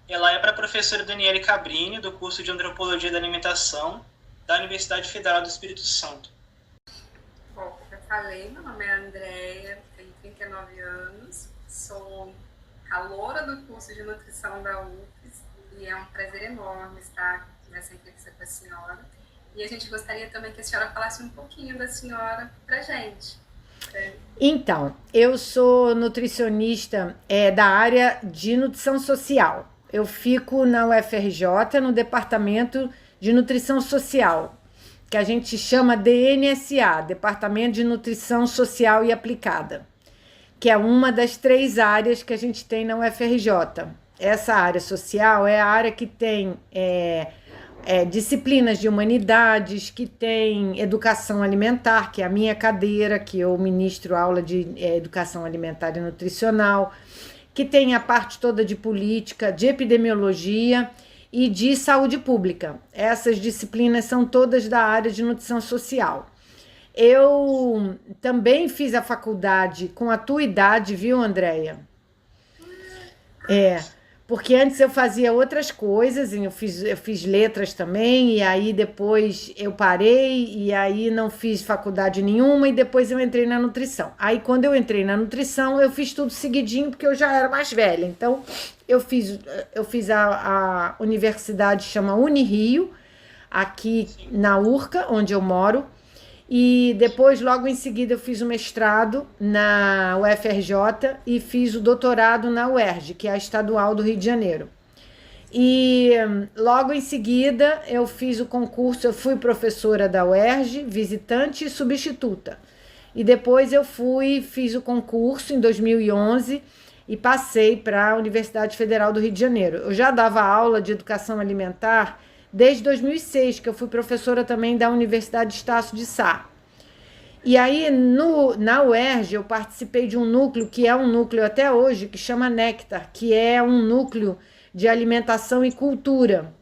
ela é para a professora Daniele Cabrini, do curso de Antropologia da Alimentação, da Universidade Federal do Espírito Santo. Bom, como eu falei, meu nome é Andréia, tenho 39 anos, sou caloura do curso de nutrição da UFES e é um prazer enorme estar nessa entrevista com a senhora. E a gente gostaria também que a senhora falasse um pouquinho da senhora pra gente. Então, eu sou nutricionista da área de nutrição social. Eu fico na UFRJ, no Departamento de Nutrição Social, que a gente chama DNSA, Departamento de Nutrição Social e Aplicada, que é uma das 3 áreas que a gente tem na UFRJ. Essa área social é a área que tem disciplinas de humanidades, que tem educação alimentar, que é a minha cadeira, que eu ministro aula de educação alimentar e nutricional, que tem a parte toda de política, de epidemiologia e de saúde pública. Essas disciplinas são todas da área de nutrição social. Eu também fiz a faculdade com a tua idade, viu, Andréia? Porque antes eu fazia outras coisas, eu fiz letras também, e aí depois eu parei, e aí não fiz faculdade nenhuma, e depois eu entrei na nutrição. Aí quando eu entrei na nutrição, eu fiz tudo seguidinho, porque eu já era mais velha. Então eu fiz a universidade, chama Unirio, aqui na Urca, onde eu moro, e depois, logo em seguida, eu fiz o mestrado na UFRJ e fiz o doutorado na UERJ, que é a Estadual do Rio de Janeiro. E logo em seguida, eu fiz o concurso, eu fui professora da UERJ, visitante e substituta. E depois eu fiz o concurso em 2011 e passei para a Universidade Federal do Rio de Janeiro. Eu já dava aula de educação alimentar desde 2006, que eu fui professora também da Universidade de Estácio de Sá. E aí, na UERJ, eu participei de um núcleo, que é um núcleo até hoje, que chama Néctar, que é um núcleo de alimentação e cultura.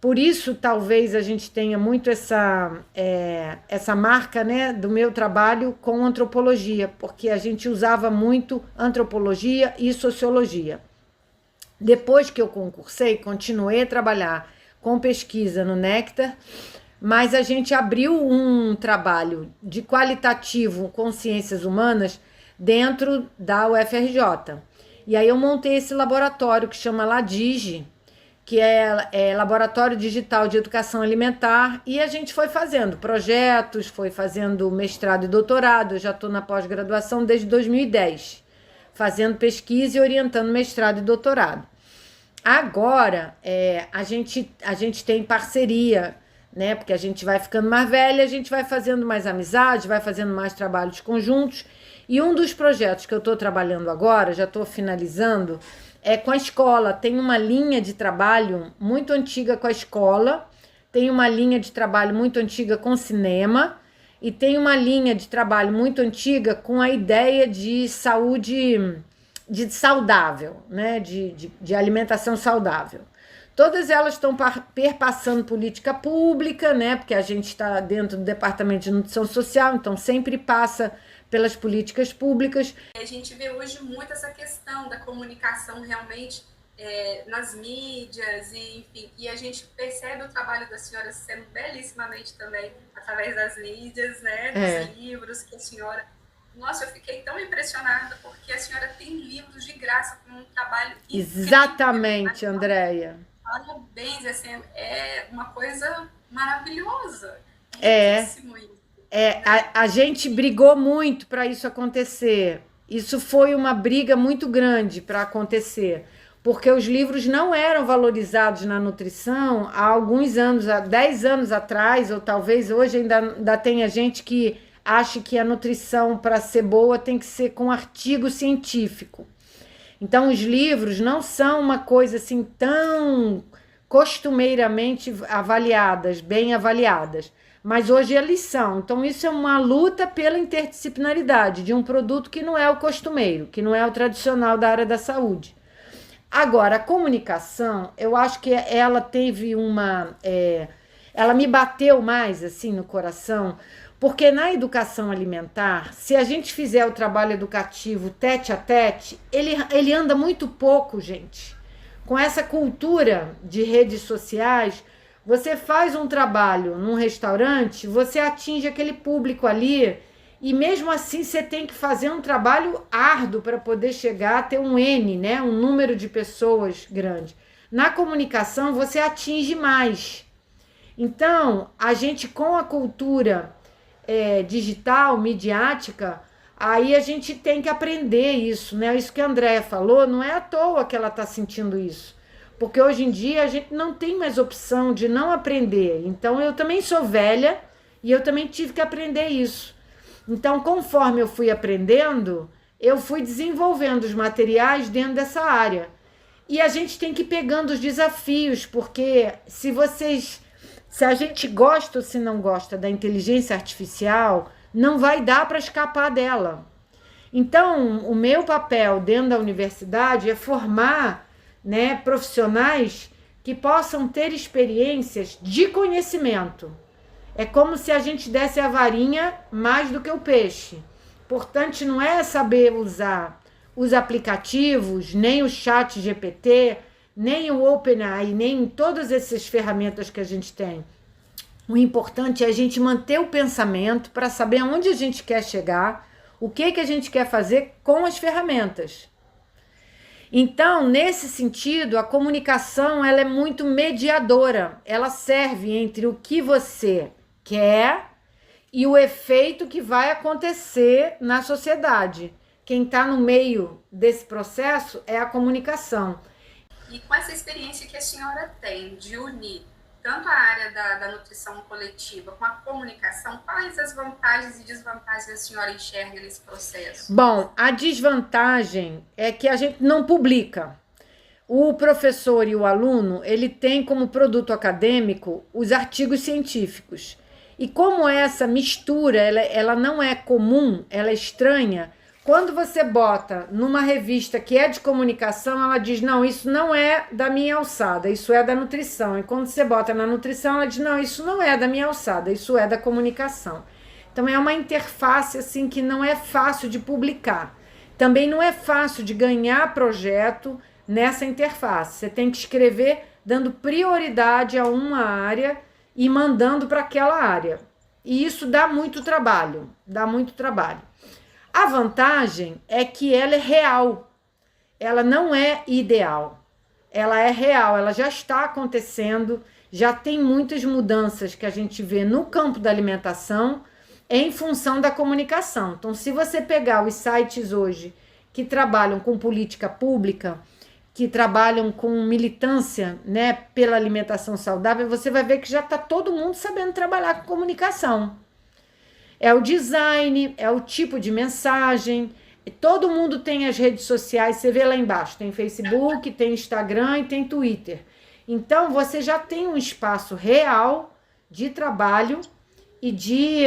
Por isso, talvez, a gente tenha muito essa marca, né, do meu trabalho com antropologia, porque a gente usava muito antropologia e sociologia. Depois que eu concursei, continuei a trabalhar com pesquisa no Néctar, mas a gente abriu um trabalho de qualitativo com ciências humanas dentro da UFRJ. E aí eu montei esse laboratório que chama LADIGE, que é Laboratório Digital de Educação Alimentar, e a gente foi fazendo projetos, foi fazendo mestrado e doutorado. Eu já estou na pós-graduação desde 2010, fazendo pesquisa e orientando mestrado e doutorado. Agora, a gente tem parceria, né? Porque a gente vai ficando mais velha, a gente vai fazendo mais amizade, vai fazendo mais trabalhos conjuntos. E um dos projetos que eu estou trabalhando agora, já estou finalizando, é com a escola. Tem uma linha de trabalho muito antiga com a escola, tem uma linha de trabalho muito antiga com cinema, e tem uma linha de trabalho muito antiga com a ideia de saúde saudável, né? de alimentação saudável. Todas elas estão perpassando política pública, né? Porque a gente está dentro do Departamento de Nutrição Social, então sempre passa pelas políticas públicas. A gente vê hoje muito essa questão da comunicação realmente nas mídias, enfim, e a gente percebe o trabalho da senhora sendo belíssimamente também através das mídias, né? Dos livros que a senhora... Nossa, eu fiquei tão impressionada porque a senhora tem livros de graça com um trabalho incrível. Exatamente, Andréia. Parabéns, assim, é uma coisa maravilhosa. A gente brigou muito para isso acontecer. Isso foi uma briga muito grande para acontecer, porque os livros não eram valorizados na nutrição há alguns anos, há 10 anos atrás, ou talvez hoje ainda tenha gente que acha que a nutrição, para ser boa, tem que ser com artigo científico. Então, os livros não são uma coisa assim tão costumeiramente avaliadas, bem avaliadas, mas hoje eles são. Então, isso é uma luta pela interdisciplinaridade de um produto que não é o costumeiro, que não é o tradicional da área da saúde. Agora, a comunicação, eu acho que ela teve ela me bateu mais assim no coração, porque na educação alimentar, se a gente fizer o trabalho educativo tete a tete, ele anda muito pouco, gente. com essa cultura de redes sociais, você faz um trabalho num restaurante, você atinge aquele público ali, e mesmo assim você tem que fazer um trabalho árduo para poder chegar a ter um N, né? Um número de pessoas grande. Na comunicação, você atinge mais. Então, a gente com a cultura digital, midiática, aí a gente tem que aprender isso, né? Isso que a Andréia falou, não é à toa que ela está sentindo isso. Porque hoje em dia a gente não tem mais opção de não aprender. Então, eu também sou velha e eu também tive que aprender isso. Então, conforme eu fui aprendendo, eu fui desenvolvendo os materiais dentro dessa área. E a gente tem que ir pegando os desafios, porque se a gente gosta ou se não gosta da inteligência artificial, não vai dar para escapar dela. Então, o meu papel dentro da universidade é formar, né, profissionais que possam ter experiências de conhecimento. É como se a gente desse a varinha mais do que o peixe. Portanto, não é saber usar os aplicativos, nem o chat GPT, nem o OpenAI, nem todas essas ferramentas que a gente tem. O importante é a gente manter o pensamento para saber aonde a gente quer chegar, o que a gente quer fazer com as ferramentas. Então, nesse sentido, a comunicação ela é muito mediadora. Ela serve entre o que você quer e o efeito que vai acontecer na sociedade. Quem está no meio desse processo é a comunicação. E com essa experiência que a senhora tem de unir tanto a área da nutrição coletiva com a comunicação, quais as vantagens e desvantagens a senhora enxerga nesse processo? Bom, a desvantagem é que a gente não publica. O professor e o aluno, ele tem como produto acadêmico os artigos científicos. E como essa mistura, ela não é comum, ela é estranha, quando você bota numa revista que é de comunicação, ela diz, não, isso não é da minha alçada, isso é da nutrição. E quando você bota na nutrição, ela diz, não, isso não é da minha alçada, isso é da comunicação. Então, é uma interface assim que não é fácil de publicar. Também não é fácil de ganhar projeto nessa interface. Você tem que escrever dando prioridade a uma área e mandando para aquela área. E isso dá muito trabalho, dá muito trabalho. A vantagem é que ela é real, ela não é ideal, ela é real, ela já está acontecendo, já tem muitas mudanças que a gente vê no campo da alimentação em função da comunicação. Então, se você pegar os sites hoje que trabalham com política pública, que trabalham com militância, né, pela alimentação saudável, você vai ver que já está todo mundo sabendo trabalhar com comunicação. É o design, é o tipo de mensagem, todo mundo tem as redes sociais, você vê lá embaixo, tem Facebook, tem Instagram e tem Twitter. Então, você já tem um espaço real de trabalho e de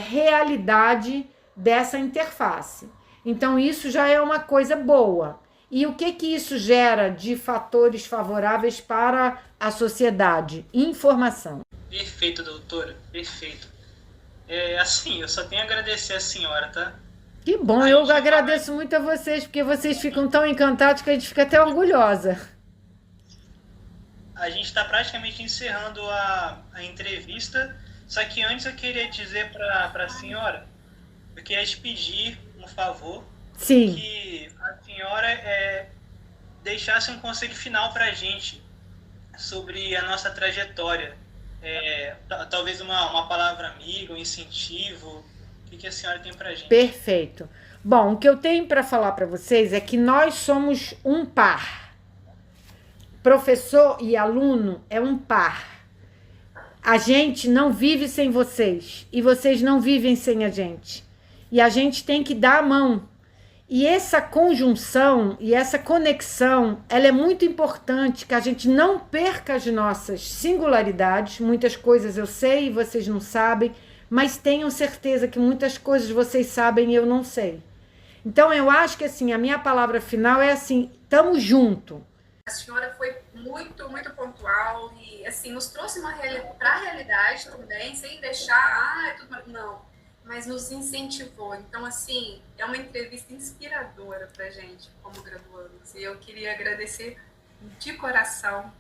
realidade dessa interface. Então, isso já é uma coisa boa. E o que isso gera de fatores favoráveis para a sociedade? Informação. Perfeito, doutora, perfeito. Assim, eu só tenho a agradecer a senhora, tá? Que bom, eu agradeço muito a vocês, porque vocês ficam tão encantados que a gente fica até orgulhosa. A gente está praticamente encerrando a entrevista, só que antes eu queria dizer para a senhora, eu queria te pedir um favor. Sim. Que a senhora deixasse um conselho final para a gente sobre a nossa trajetória. Talvez uma palavra amiga, um incentivo. O que a senhora tem para a gente? Perfeito. Bom, o que eu tenho para falar para vocês é que nós somos um par. Professor e aluno é um par. A gente não vive sem vocês e vocês não vivem sem a gente. E a gente tem que dar a mão. E essa conjunção e essa conexão, ela é muito importante, que a gente não perca as nossas singularidades. Muitas coisas eu sei e vocês não sabem, mas tenham certeza que muitas coisas vocês sabem e eu não sei. Então, eu acho que assim, a minha palavra final é assim, tamo junto. A senhora foi muito, muito pontual e assim, nos trouxe para a realidade também, sem deixar, tudo... não. Mas nos incentivou. Então, assim, é uma entrevista inspiradora pra gente, como graduandos. E eu queria agradecer de coração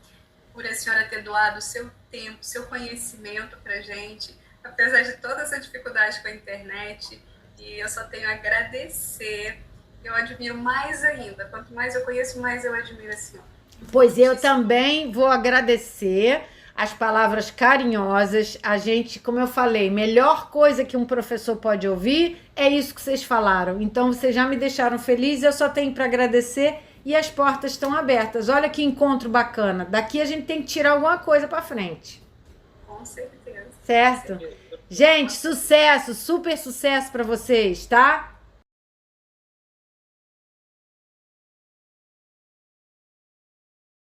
por a senhora ter doado o seu tempo, seu conhecimento para gente, apesar de toda essa dificuldade com a internet. E eu só tenho a agradecer. Eu admiro mais ainda. Quanto mais eu conheço, mais eu admiro a senhora. Pois eu também vou agradecer as palavras carinhosas. A gente, como eu falei, melhor coisa que um professor pode ouvir é isso que vocês falaram. Então, vocês já me deixaram feliz, eu só tenho para agradecer e as portas estão abertas. Olha que encontro bacana. Daqui a gente tem que tirar alguma coisa para frente. Com certeza. Certo? Gente, sucesso, super sucesso para vocês, tá?